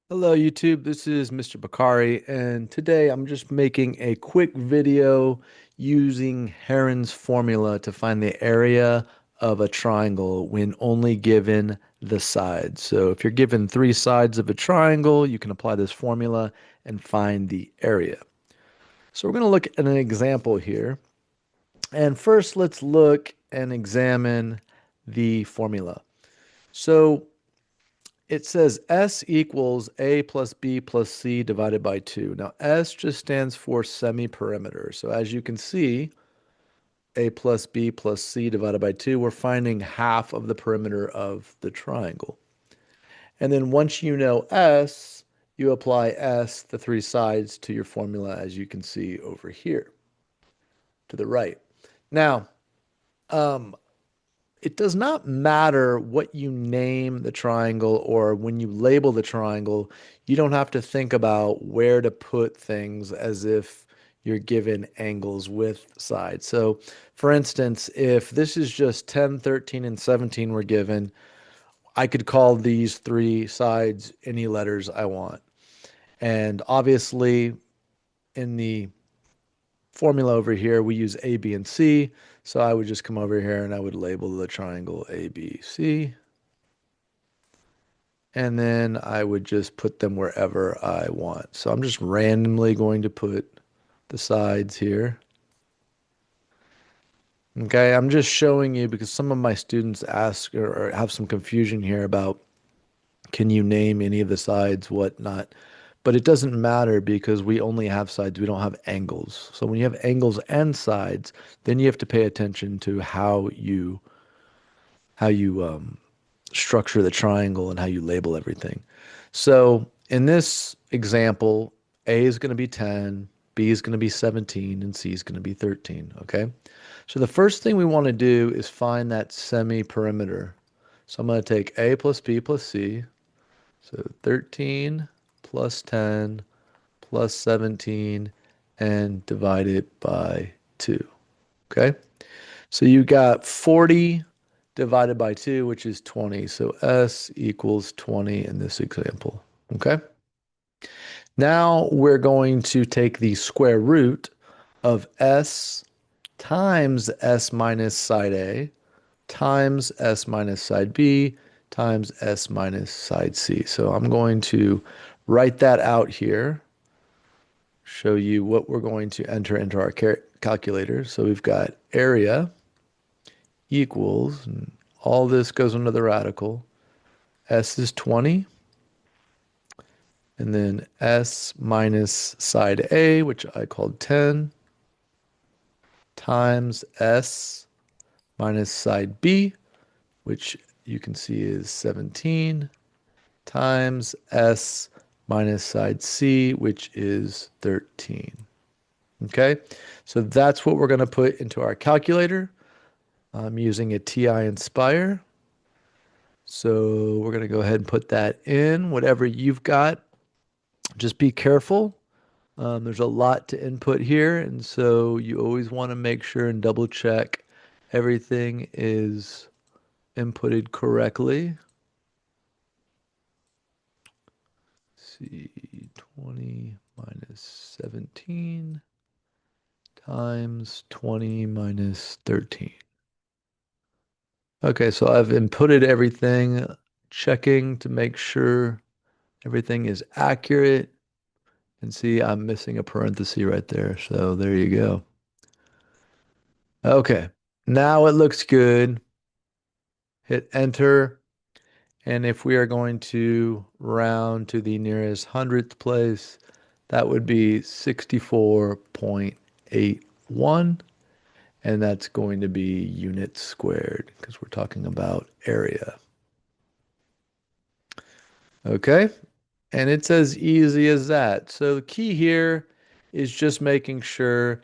Hello YouTube, this is Mr. Bakari, and today I'm just making a quick video using Heron's formula to find the area of a triangle when only given the sides. So if you're given three sides of a triangle, you can apply this formula and find the area. So we're going to look at an example here. And first, let's look and examine the formula. So it says S equals A plus B plus C divided by 2. Now, S just stands for semi-perimeter. So as you can see, A plus B plus C divided by 2, we're finding half of the perimeter of the triangle. And then once you know S, you apply S, the three sides, to your formula, as you can see over here to the right. Now, um, it does not matter what you name the triangle or when you label the triangle, you don't have to think about where to put things as if you're given angles with sides. So, for instance, if this is just 10, 13, and 17 were given, I could call these three sides any letters I want. And obviously, in the formula over here, we use A, B, and C. So I would just come over here and I would label the triangle A, B, C. And then I would just put them wherever I want. So I'm just randomly going to put the sides here. Okay, I'm just showing you because some of my students ask or have some confusion here about can you name any of the sides, whatnot. But it doesn't matter because we only have sides, we don't have angles. So when you have angles and sides, then you have to pay attention to how you structure the triangle and how you label everything. So in this example, A is going to be 10, B is going to be 17, and C is going to be 13, okay? So the first thing we want to do is find that semi-perimeter. So I'm going to take A plus B plus C, so 13 plus 10 plus 17, and divide it by 2, okay? So you got 40 divided by 2, which is 20. So S equals 20 in this example. Okay. Now we're going to take the square root of S times S minus side A times S minus side B times S minus side C. So I'm going to write that out here, show you what we're going to enter into our calculator. So we've got area equals, and all this goes into the radical. S is 20, and then S minus side A, which I called 10, times S minus side B, which you can see is 17, times S minus side C, which is 13. Okay, so that's what we're going to put into our calculator. I'm using a TI Inspire. So we're going to go ahead and put that in, whatever you've got. Just be careful. There's a lot to input here, and so you always want to make sure and double check everything is inputted correctly. Let's see, 20 minus 17 times 20 minus 13. Okay, so I've inputted everything, checking to make sure everything is accurate. And see, I'm missing a parenthesis right there. So there you go. Okay, now it looks good. Hit enter. And if we are going to round to the nearest hundredth place, that would be 64.81. And that's going to be units squared because we're talking about area. Okay, and it's as easy as that. So the key here is just making sure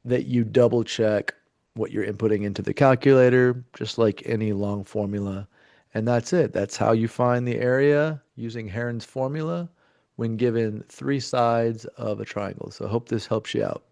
that you double check what you're inputting into the calculator, just like any long formula. And that's it. That's how you find the area using Heron's formula when given three sides of a triangle. So I hope this helps you out.